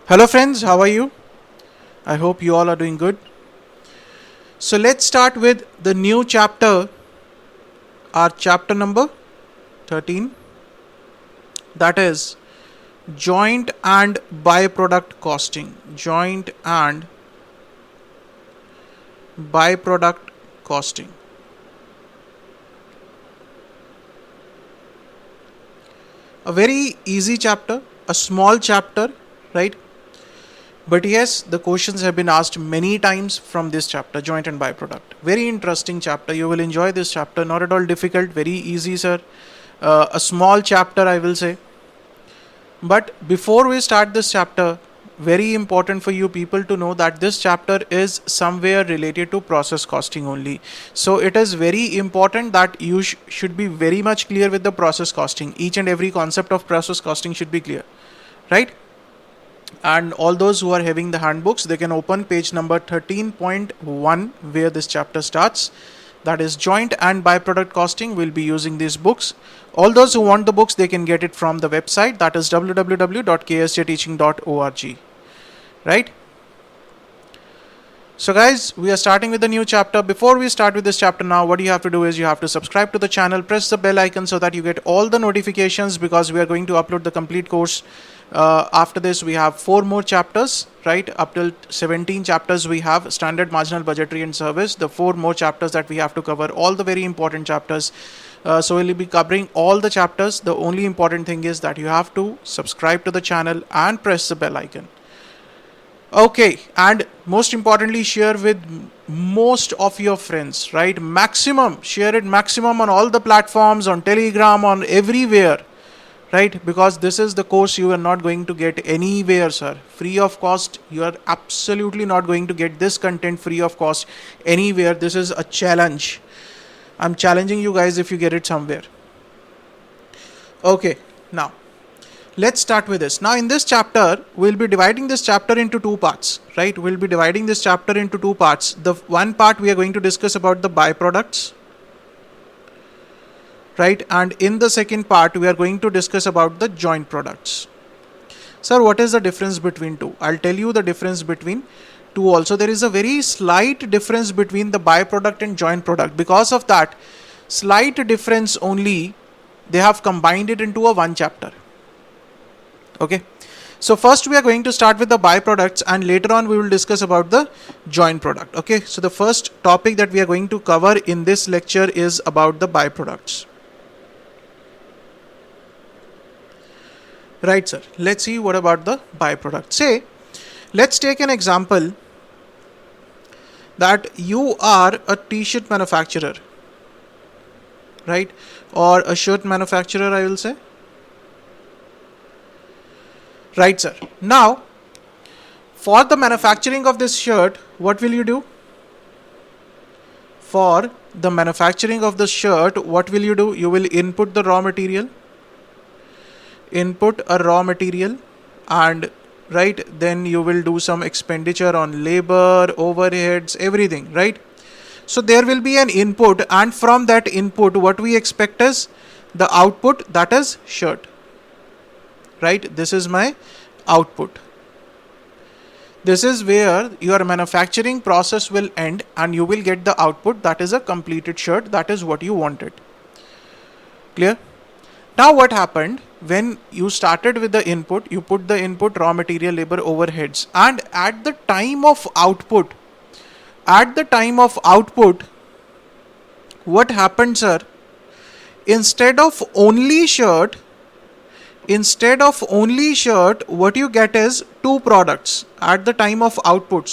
Hello friends, how are you? I hope you all are doing good. So let's start with the new chapter, our chapter number 13, that is joint and byproduct costing. Joint and byproduct costing. A very easy chapter, a small chapter, right? But yes, the questions have been asked many times from this chapter, joint and byproduct. Very interesting chapter. You will enjoy this chapter. Not at all difficult. Very easy, sir. A small chapter, I will say. But before we start this chapter, very important for you people to know that this chapter is somewhere related to process costing only. So it is very important that you should be very much clear with the process costing. Each and every concept of process costing should be clear, right? And all those who are having the handbooks, they can open page number 13.1 where this chapter starts. That is joint and byproduct costing. We'll be using these books. All those who want the books, they can get it from the website, that is www.ksjteaching.org, right? So guys, we are starting with the new chapter. Before we start with this chapter now, what you have to do is you have to subscribe to the channel, press the bell icon so that you get all the notifications, because we are going to upload the complete course. After this, we have 4 more chapters, right? Up till 17 chapters we have standard, marginal, budgetary and service. The 4 more chapters that we have to cover, all the very important chapters. So we'll be covering all the chapters. The only important thing is that you have to subscribe to the channel and press the bell icon. Okay, and most importantly, share with most of your friends, right? Maximum, share it maximum on all the platforms, on Telegram, on everywhere, right? Because this is the course you are not going to get anywhere, sir. Free of cost. You are absolutely not going to get this content free of cost anywhere. This is a challenge. I'm challenging you guys if you get it somewhere. Okay, now let's start with this. Now in this chapter, we'll be dividing this chapter into 2 parts, right? We'll be dividing this chapter into 2 parts. The one part we are going to discuss about the byproducts, right? And in the second part, we are going to discuss about the joint products. Sir, what is the difference between 2? I'll tell you the difference between 2 also. There is a very slight difference between the byproduct and joint product. Because of that slight difference only, they have combined it into a one chapter. Okay, so first we are going to start with the byproducts, and later on we will discuss about the joint product. Okay, so the first topic that we are going to cover in this lecture is about the byproducts. Right, sir. Let's see what about the byproduct. Say, let's take an example that you are a t-shirt manufacturer, right? Or a shirt manufacturer, I will say. Right, sir. Now, for the manufacturing of this shirt, what will you do? For the manufacturing of the shirt, what will you do? You will input the raw material. Input a raw material, and right, then you will do some expenditure on labor, overheads, everything, right? So there will be an input, and from that input, what we expect is the output, that is shirt. Right, this is my output. This is where your manufacturing process will end and you will get the output, that is a completed shirt. That is what you wanted. Clear? Now what happened when you started with the input? You put the input, raw material, labor, overheads, and at the time of output, what happened, sir? Instead of only shirt, what you get is 2 products at the time of output.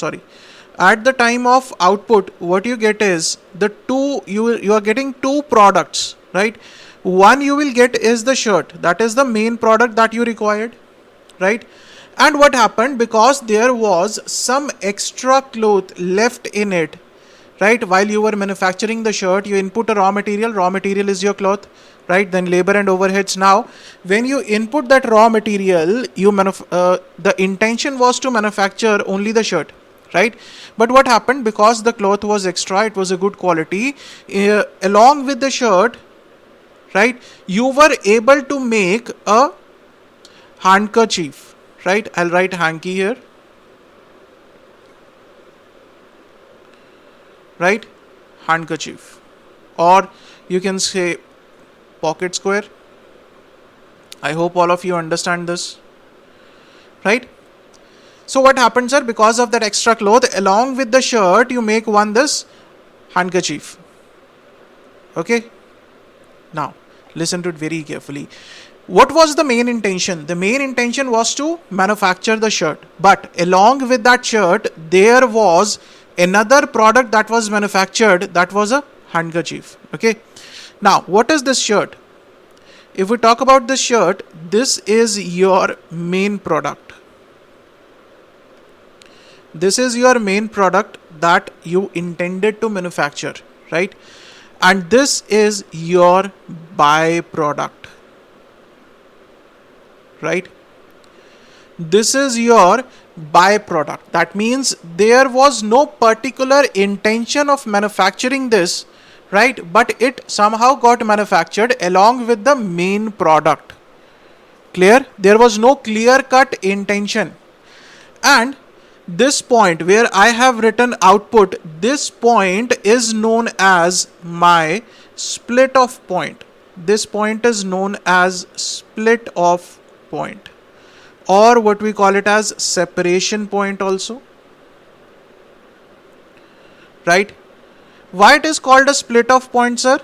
At the time of output, what you get is you are getting 2 products, right? One you will get is the shirt, that is the main product that you required, right? And what happened, because there was some extra cloth left in it, right? While you were manufacturing the shirt, you input a raw material is your cloth, right? Then labor and overheads. Now when you input that raw material, the intention was to manufacture only the shirt, right? But what happened, because the cloth was extra, it was a good quality, along with the shirt, right, you were able to make a handkerchief, right? I'll write hanky here, right? Handkerchief, or you can say pocket square. I hope all of you understand this, right? So what happens, sir? Because of that extra cloth, along with the shirt, you make one this handkerchief. Okay. Now, listen to it very carefully. What was the main intention? The main intention was to manufacture the shirt. But along with that shirt, there was another product that was manufactured, that was a handkerchief. Okay. Now, what is this shirt? If we talk about this shirt, this is your main product. This is your main product that you intended to manufacture, right? And this is your byproduct, right? This is your byproduct. That means there was no particular intention of manufacturing this, right? But it somehow got manufactured along with the main product. Clear? There was no clear-cut intention. And this point where I have written output, this point is known as my split off point. This point is known as split off point, or what we call it as separation point also, right? Why it is called a split off point, sir?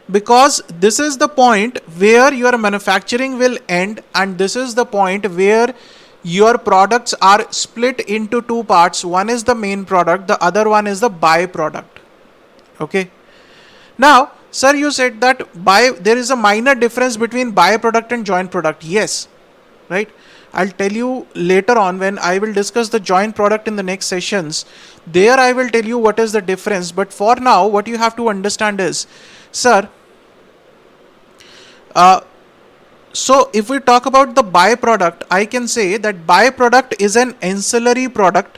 Because this is the point where your manufacturing will end, and this is the point where your products are split into two parts. One is the main product, the other one is the byproduct. Okay. Now, sir, you said that there is a minor difference between byproduct and joint product. Yes, right? I'll tell you later on when I will discuss the joint product in the next sessions. There I will tell you what is the difference. But for now, what you have to understand is, sir, so if we talk about the byproduct, I can say that byproduct is an ancillary product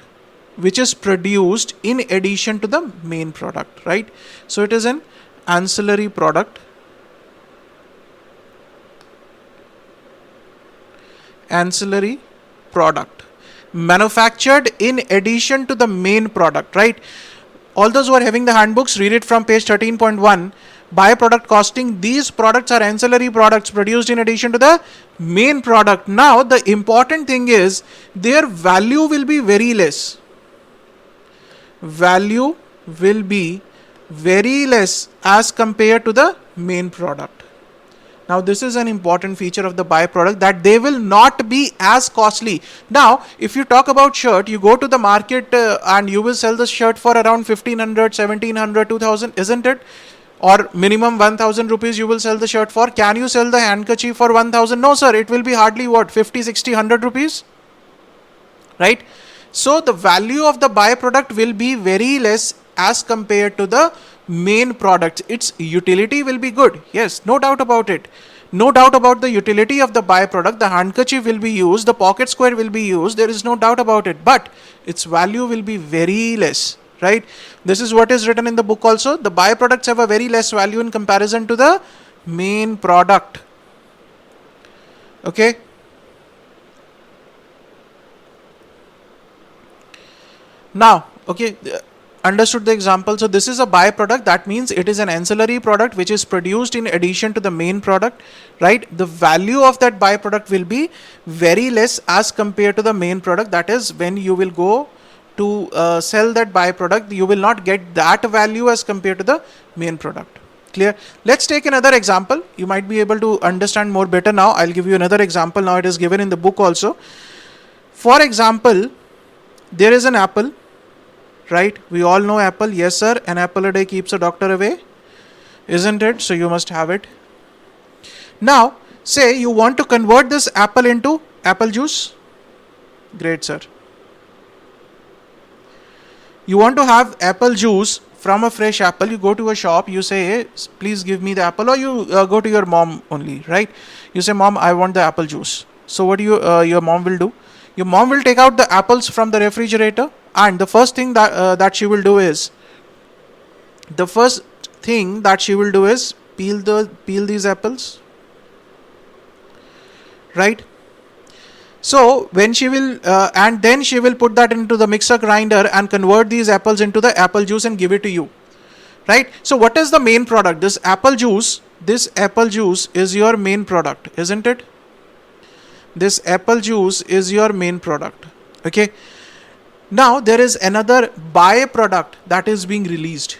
which is produced in addition to the main product, right? So it is an ancillary product. Ancillary product manufactured in addition to the main product, right? All those who are having the handbooks, read it from page 13.1. Byproduct costing, these products are ancillary products produced in addition to the main product. Now the important thing is their value will be very less. Value will be very less as compared to the main product. Now this is an important feature of the byproduct, that they will not be as costly. Now if you talk about shirt, you go to the market and you will sell the shirt for around 1500, 1700, 2000, isn't it? Or minimum 1000 rupees you will sell the shirt for. Can you sell the handkerchief for 1000? No, sir. It will be hardly what, 50, 60, 100 rupees, right? So the value of the byproduct will be very less as compared to the main product. Its utility will be good. Yes, no doubt about it. No doubt about the utility of the byproduct. The handkerchief will be used, the pocket square will be used. There is no doubt about it. But its value will be very less. Right? This is what is written in the book also. The byproducts have a very less value in comparison to the main product. Okay. Now, okay, understood the example. So this is a byproduct. That means it is an ancillary product which is produced in addition to the main product, right? The value of that byproduct will be very less as compared to the main product. That is, when you will go to sell that byproduct, you will not get that value as compared to the main product. Clear? Let's take another example. You might be able to understand more better now. I'll give you another example. Now it is given in the book also. For example, there is an apple, right? We all know apple. Yes, sir. An apple a day keeps a doctor away, isn't it? So you must have it. Now, say you want to convert this apple into apple juice. Great, sir. You want to have apple juice from a fresh apple. You go to a shop, you say, hey, please give me the apple, or you go to your mom only, right? You say, mom, I want the apple juice. So what do your mom will do? Your mom will take out the apples from the refrigerator, and the first thing that she will do is, peel these apples, right? So when she will and then she will put that into the mixer grinder and convert these apples into the apple juice and give it to you, right? So what is the main product? This apple juice is your main product, isn't it? This apple juice is your main product. Okay, now there is another byproduct that is being released,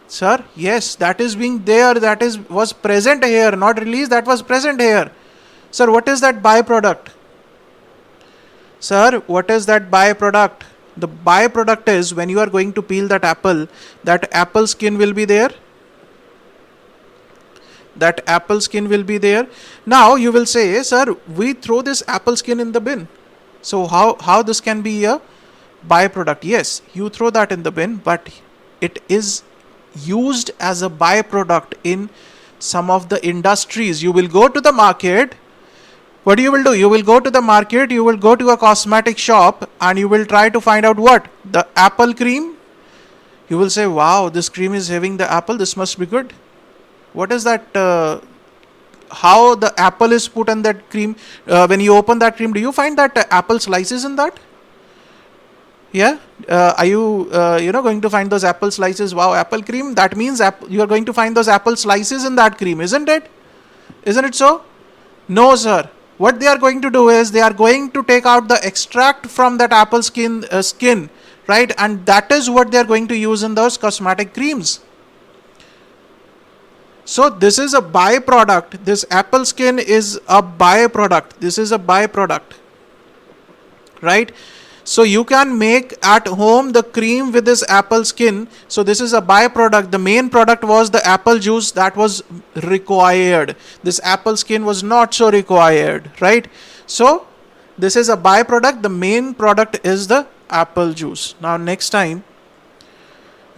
sir. Yes, that is being there, that is was present here, not released, that was present here. Sir, what is that byproduct? Sir, what is that byproduct? The byproduct is when you are going to peel that apple skin will be there. That apple skin will be there. Now you will say, sir, we throw this apple skin in the bin. So how this can be a byproduct? Yes, you throw that in the bin, but it is used as a byproduct in some of the industries. You will go to the market. What you will do? You will go to the market, you will go to a cosmetic shop and you will try to find out what? The apple cream. You will say, wow, this cream is having the apple, this must be good. What is that? How the apple is put on that cream? When you open that cream, do you find that apple slices in that? Yeah, are you going to find those apple slices? Wow, apple cream. That means you are going to find those apple slices in that cream, isn't it? Isn't it so? No, sir. What they are going to do is they are going to take out the extract from that apple skin, right? And that is what they are going to use in those cosmetic creams. So this is a byproduct. This apple skin is a byproduct. This is a byproduct, right? So you can make at home the cream with this apple skin. So this is a byproduct. The main product was the apple juice that was required. This apple skin was not so required, right? So this is a byproduct. The main product is the apple juice. Now next time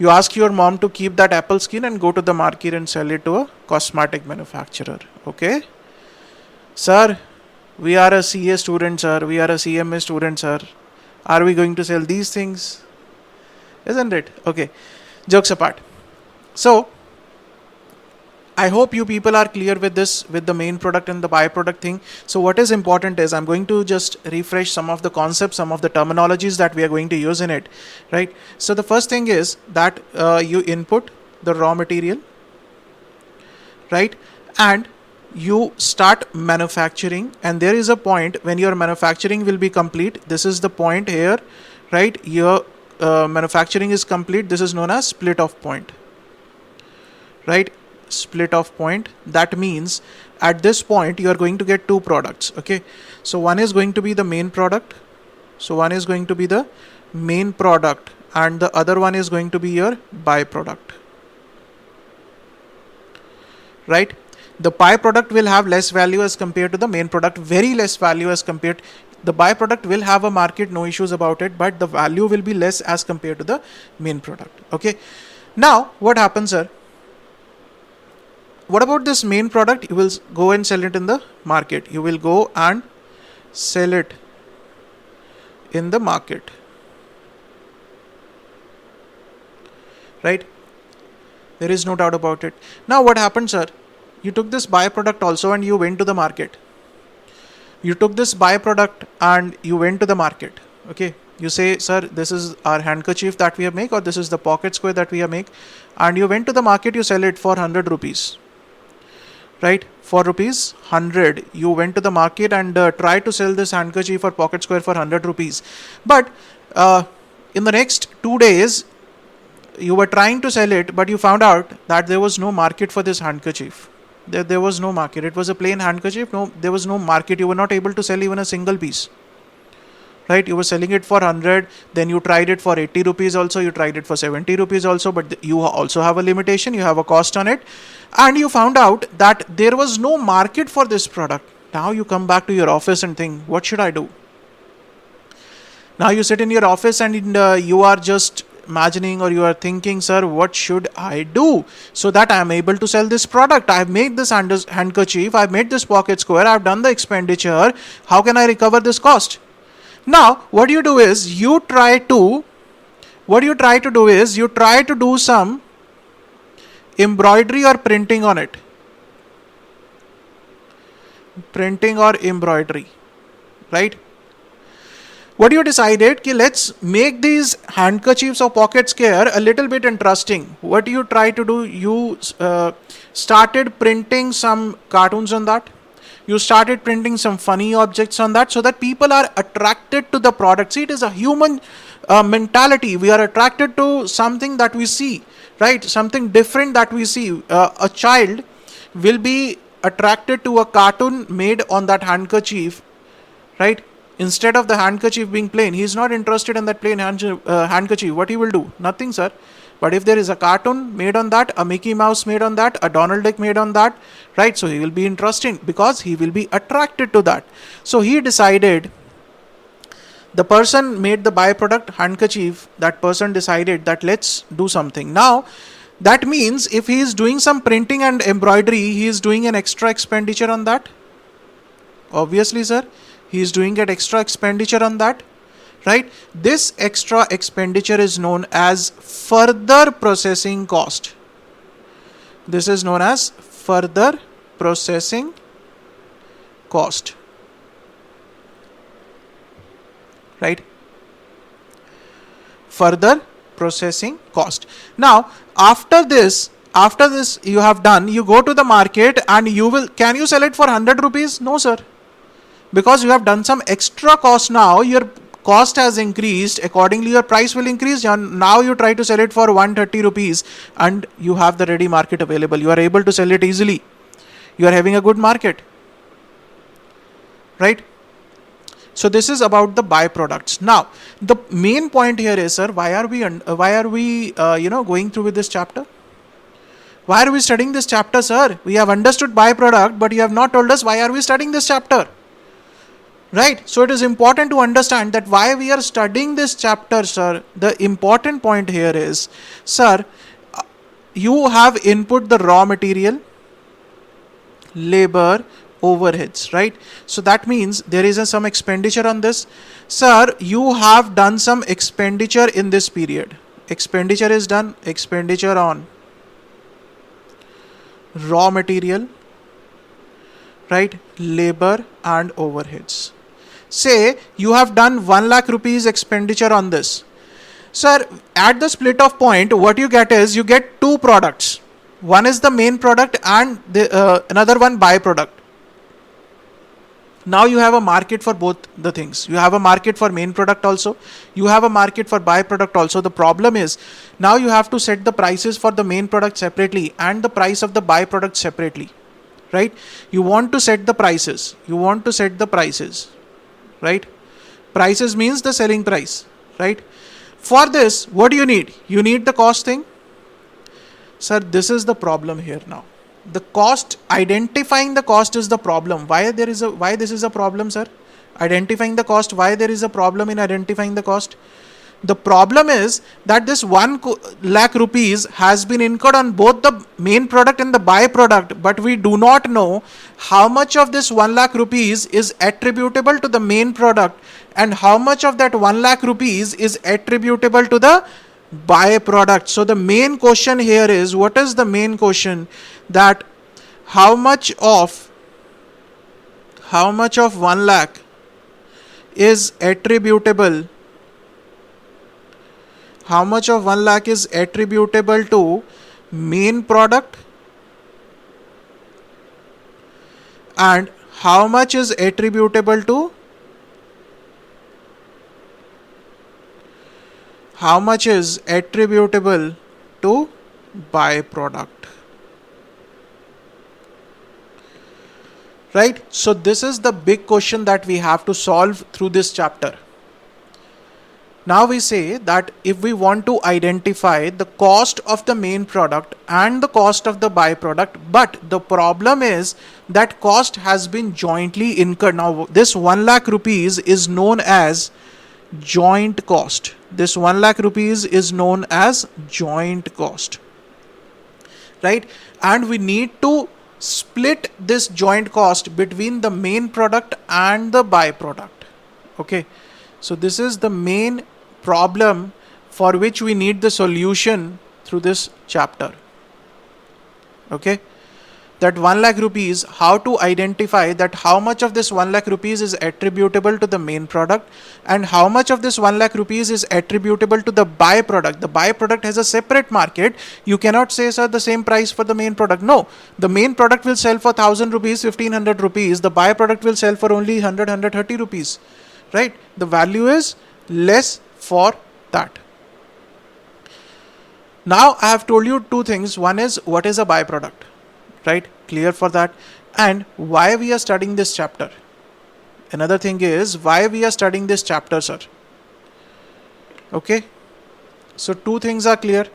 you ask your mom to keep that apple skin and go to the market and sell it to a cosmetic manufacturer. Okay? Sir, we are a CA student, sir. We are a CMA student, sir. Are we going to sell these things? Isn't it? Okay. Jokes apart. So, I hope you people are clear with this, with the main product and the byproduct thing. So what is important is I'm going to just refresh some of the concepts, some of the terminologies that we are going to use in it, right? So the first thing is that you input the raw material, right? And you start manufacturing, and there is a point when your manufacturing will be complete. This is the point here, right? Your manufacturing is complete. This is known as split off point, right? Split off point. That means at this point you are going to get two products. Okay, so one is going to be the main product. So one is going to be the main product and the other one is going to be your byproduct, right? The byproduct will have less value as compared to the main product, very less value as compared. The byproduct will have a market, no issues about it, but the value will be less as compared to the main product. Okay, now what happens, sir? What about this main product? You will go and sell it in the market. You will go and sell it in the market, right? There is no doubt about it. Now what happened, sir? You took this byproduct also and you went to the market. You took this byproduct and you went to the market. Okay. You say, sir, this is our handkerchief that we have made, or this is the pocket square that we have made. And you went to the market, you sell it for 100 rupees. Right? For rupees 100. You went to the market and tried to sell this handkerchief or pocket square for 100 rupees. But in the next 2 days, you were trying to sell it, but you found out that there was no market for this handkerchief. There was no market. It was a plain handkerchief. No, there was no market. You were not able to sell even a single piece. Right? You were selling it for 100. Then you tried it for 80 rupees also. You tried it for 70 rupees also. But you also have a limitation. You have a cost on it. And you found out that there was no market for this product. Now you come back to your office and think, what should I do? Now you sit in your office and you are just imagining, or you are thinking, sir, what should I do so that I am able to sell this product? I have made this handkerchief, I have made this pocket square, I have done the expenditure. How can I recover this cost? Now, what you do is you try to do some embroidery or printing on it. printing or embroidery, right? What you decided कि let's make these handkerchiefs or pocket scare a little bit interesting. What you try to do, you started printing some cartoons on that. You started printing some funny objects on that so that people are attracted to the product. See, it is a human mentality. We are attracted to something that we see, right? Something different that we see. A child will be attracted to a cartoon made on that handkerchief, right? Instead of the handkerchief being plain, he is not interested in that plain handkerchief. What he will do? Nothing, sir. But if there is a cartoon made on that, a Mickey Mouse made on that, a Donald Duck made on that, right? So he will be interested because he will be attracted to that. So he decided, the person made the byproduct handkerchief, that person decided that let's do something. Now, that means if he is doing some printing and embroidery, he is doing an extra expenditure on that. Obviously, sir. He is doing an extra expenditure on that, right? This extra expenditure is known as further processing cost. This is known as further processing cost, right? Further processing cost. Now, after this you have done, you go to the market and can you sell it for 100 rupees? No, sir. Because you have done some extra cost now, your cost has increased, accordingly your price will increase, and now you try to sell it for 130 rupees and you have the ready market available. You are able to sell it easily. You are having a good market, right? So this is about the byproducts. Now, the main point here is, sir, why are we going through with this chapter? Why are we studying this chapter, sir? We have understood byproduct, but you have not told us why are we studying this chapter. Right, so it is important to understand that why we are studying this chapter, sir. The important point here is, sir, you have input the raw material, labor, overheads, right? So that means there is some expenditure on this. Sir, you have done some expenditure in this period. Expenditure is done, expenditure on raw material, right, labor and overheads. Say you have done 1 lakh rupees expenditure on this. Sir, at the split off point, what you get is you get two products. One is the main product and another one byproduct. Now you have a market for both the things. You have a market for main product also. You have a market for byproduct also. The problem is now you have to set the prices for the main product separately and the price of the byproduct separately. Right? You want to set the prices. Right? Prices means the selling price. Right? For this, what do you need? You need the cost thing. Sir, this is the problem here now. The cost, identifying the cost is the problem. Why this is a problem, sir? Identifying the cost. Why there is a problem in identifying the cost? The problem is that this 1 lakh rupees has been incurred on both the main product and the byproduct, but we do not know how much of this 1 lakh rupees is attributable to the main product and how much of that 1 lakh rupees is attributable to the byproduct. So the main question here is, what is the main question? That how much of 1 lakh is attributable? How much of 1 lakh is attributable to main product and how much is attributable to byproduct? Right? So this is the big question that we have to solve through this chapter. Now we say that if we want to identify the cost of the main product and the cost of the byproduct, but the problem is that cost has been jointly incurred. Now this 1 lakh rupees is known as joint cost. This 1 lakh rupees is known as joint cost. Right? And we need to split this joint cost between the main product and the byproduct. Okay. So this is the main problem for which we need the solution through this chapter. Okay. that 1 lakh rupees, how to identify that how much of this 1 lakh rupees is attributable to the main product and how much of this 1 lakh rupees is attributable to the byproduct. The byproduct has a separate market. You cannot say, sir, the same price for the main product. No, the main product will sell for 1000 rupees, 1500 rupees. The byproduct will sell for only 100, 130 rupees, right? The value is less for that. Now I have told you two things. One is what is a byproduct, right? Clear for that, and why we are studying this chapter. Another thing is why we are studying this chapter, sir. Okay, so two things are clear.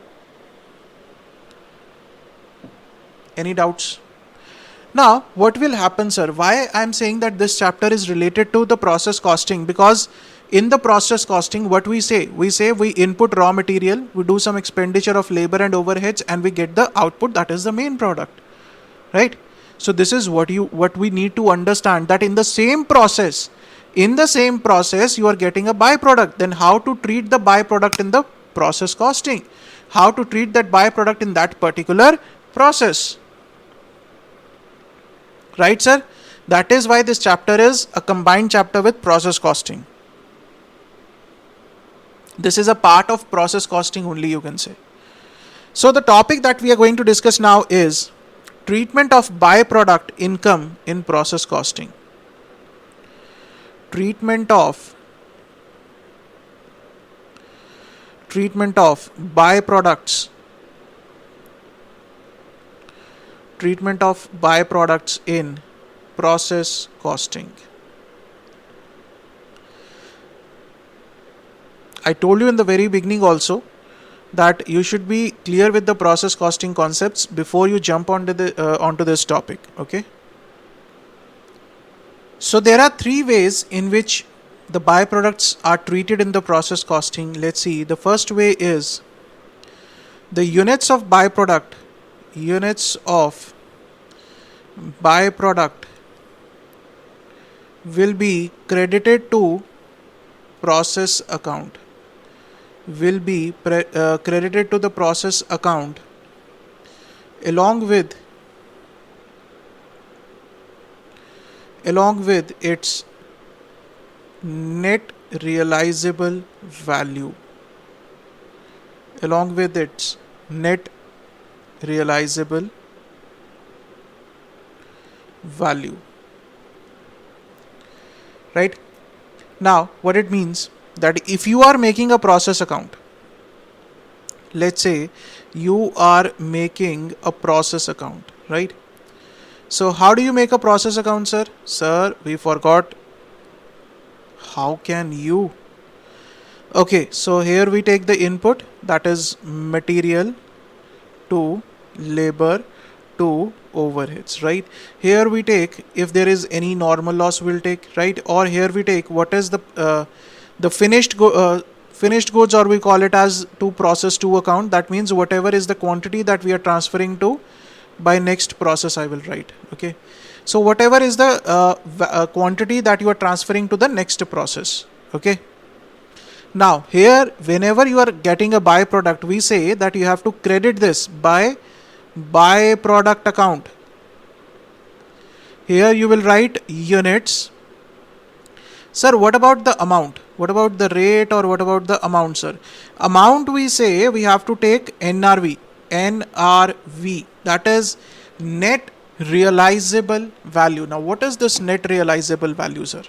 Any doubts? Now what will happen, sir? Why I am saying that this chapter is related to the process costing? Because in the process costing, what we say we input raw material, we do some expenditure of labor and overheads, and we get the output, that is the main product, right? So this is what we need to understand, that in the same process you are getting a byproduct. Then how to treat the byproduct in the process costing, how to treat that byproduct in that particular process, right, sir? That is why this chapter is a combined chapter with process costing. This is a part of process costing only, you can say. So the topic that we are going to discuss now is treatment of byproduct income in process costing. Treatment of byproducts. Treatment of byproducts in process costing. I told you in the very beginning also that you should be clear with the process costing concepts before you jump onto this topic. Okay. So there are three ways in which the byproducts are treated in the process costing. Let's see. The first way is the units of byproduct will be credited to process account. Credited to the process account along with its net realizable value. Along with its net realizable value. Right? Now, what it means, that if you are making a process account, let's say you are making a process account, right? So how do you make a process account, sir? Sir, we forgot. How can you? Okay, so here we take the input, that is material to labor to overheads, right? Here we take, if there is any normal loss, we'll take, right? Or here we take what is the finished goods, or we call it as to process to account. That means whatever is the quantity that we are transferring to by next process, I will write. Okay, so whatever is the quantity that you are transferring to the next process. Okay, now here whenever you are getting a byproduct, we say that you have to credit this by byproduct account. Here you will write units. Sir, what about the amount? What about the rate, or what about the amount, sir? Amount, we say we have to take NRV, that is net realizable value. Now, what is this net realizable value, sir?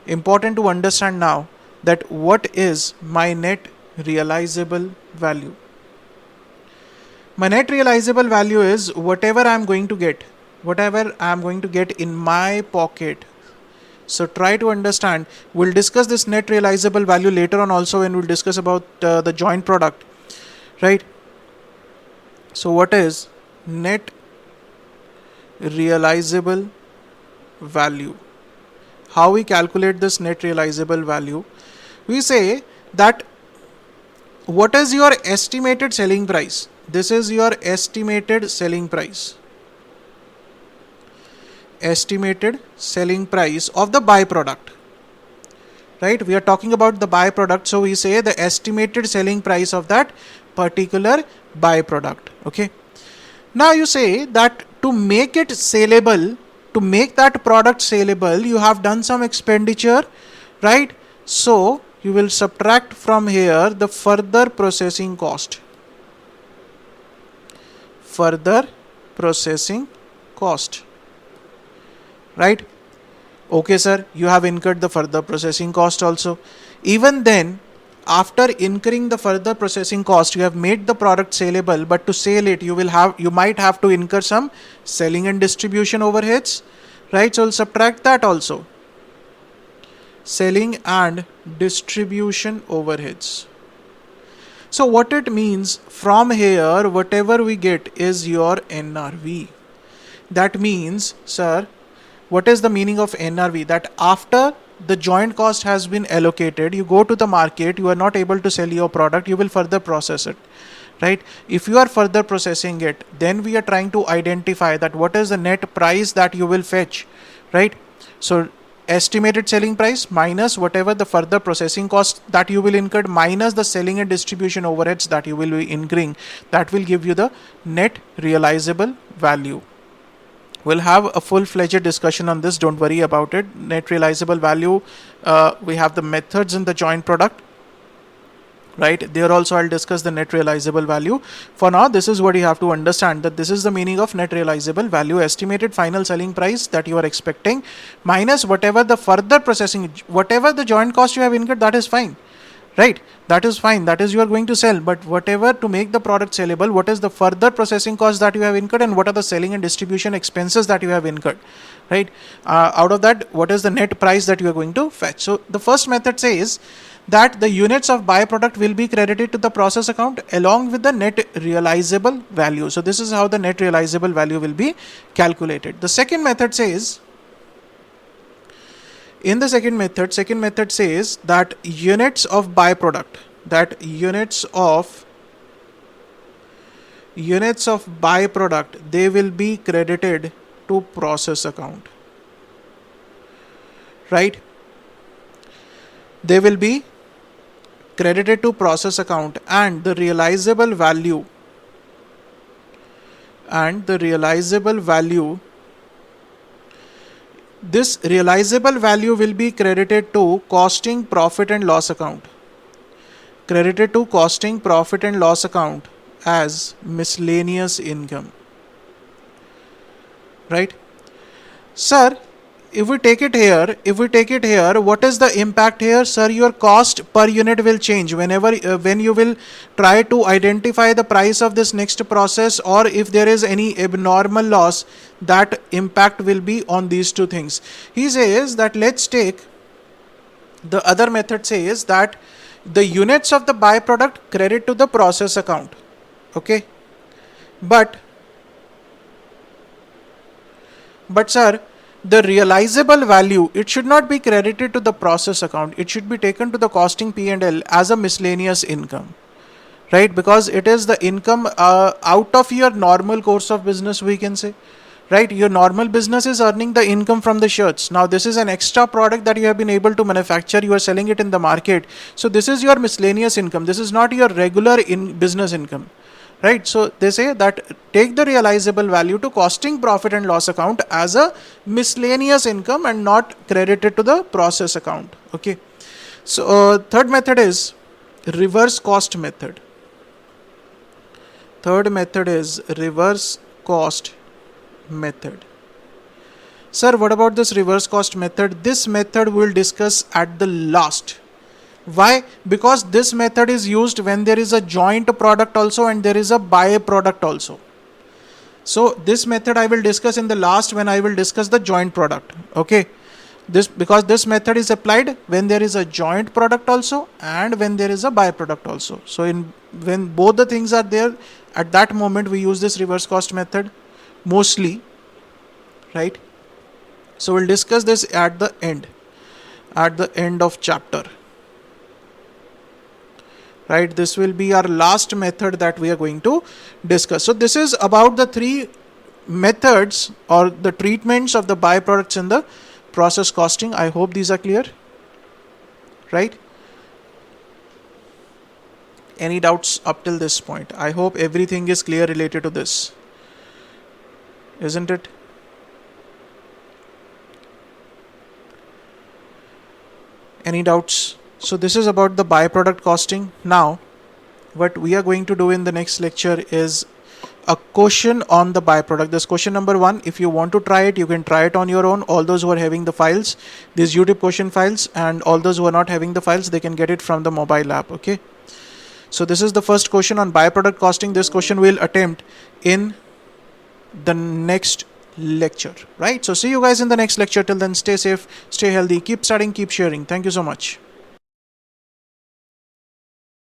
Important to understand now that what is my net realizable value. My net realizable value is whatever I am going to get in my pocket. So try to understand. We'll discuss this net realizable value later on also when we'll discuss about the joint product, right? So what is net realizable value? How we calculate this net realizable value? We say that what is your estimated selling price? This is your estimated selling price. Estimated selling price of the byproduct, right? We are talking about the byproduct, so we say the estimated selling price of that particular byproduct. Okay, now you say that to make it saleable, to make that product saleable, you have done some expenditure, right? So you will subtract from here the further processing cost. Further processing cost, right? Okay, sir, you have incurred the further processing cost also. Even then, after incurring the further processing cost, you have made the product saleable, but to sell it, you might have to incur some selling and distribution overheads, right? So we'll subtract that also. Selling and distribution overheads. So what it means, from here, whatever we get is your NRV. That means, sir, what is the meaning of NRV? That after the joint cost has been allocated, you go to the market, you are not able to sell your product, you will further process it, right? If you are further processing it, then we are trying to identify that what is the net price that you will fetch, right? So estimated selling price minus whatever the further processing cost that you will incur minus the selling and distribution overheads that you will be incurring, that will give you the net realizable value. We'll have a full-fledged discussion on this, don't worry about it. Net realizable value, we have the methods in the joint product, right? There also I'll discuss the net realizable value. For now, this is what you have to understand, that this is the meaning of net realizable value, estimated final selling price that you are expecting minus whatever the further processing, whatever the joint cost you have incurred, that is fine, right? That is fine, that is you are going to sell, but whatever to make the product sellable, what is the further processing cost that you have incurred and what are the selling and distribution expenses that you have incurred, right? Out of that, what is the net price that you are going to fetch? So the first method says that the units of byproduct will be credited to the process account along with the net realizable value. So this is how the net realizable value will be calculated. The second method says, in the second method says that units of byproduct, they will be credited to process account, right? They will be credited to process account, and the realizable value this realizable value will be credited to costing profit and loss account, as miscellaneous income, right? Sir, if we take it here, what is the impact here? Sir, your cost per unit will change whenever when you will try to identify the price of this next process, or if there is any abnormal loss, that impact will be on these two things. He says that let's take the other method, says that the units of the byproduct credit to the process account, okay? But sir, the realizable value, it should not be credited to the process account. It should be taken to the costing P&L as a miscellaneous income, right? Because it is the income out of your normal course of business, we can say, right? Your normal business is earning the income from the shirts. Now this is an extra product that you have been able to manufacture. You are selling it in the market. So this is your miscellaneous income. This is not your regular business income, right? So they say that take the realizable value to costing profit and loss account as a miscellaneous income and not credited to the process account, okay? So third method is reverse cost method. Third method is reverse cost method. Sir, what about this reverse cost method? This method we will discuss at the last. Why? Because this method is used when there is a joint product also and there is a byproduct also. So this method I will discuss in the last, when I will discuss the joint product, okay? Because this method is applied when there is a joint product also and when there is a byproduct also. So when both the things are there, at that moment we use this reverse cost method mostly, right? So we'll discuss this at the end of chapter, right? This will be our last method that we are going to discuss. So this is about the three methods or the treatments of the byproducts in the process costing. I hope these are clear, right? Any doubts up till this point? I hope everything is clear related to this. isn't it? Any doubts? So this is about the byproduct costing. Now what we are going to do in the next lecture is a question on the byproduct. This question number 1, if you want to try it, you can try it on your own. All those who are having the files, these YouTube question files, and all those who are not having the files, they can get it from the mobile app. Okay, so this is the first question on byproduct costing. This question we'll attempt in the next lecture, right? So see you guys in the next lecture. Till then, stay safe, stay healthy, keep studying, keep sharing. Thank you so much.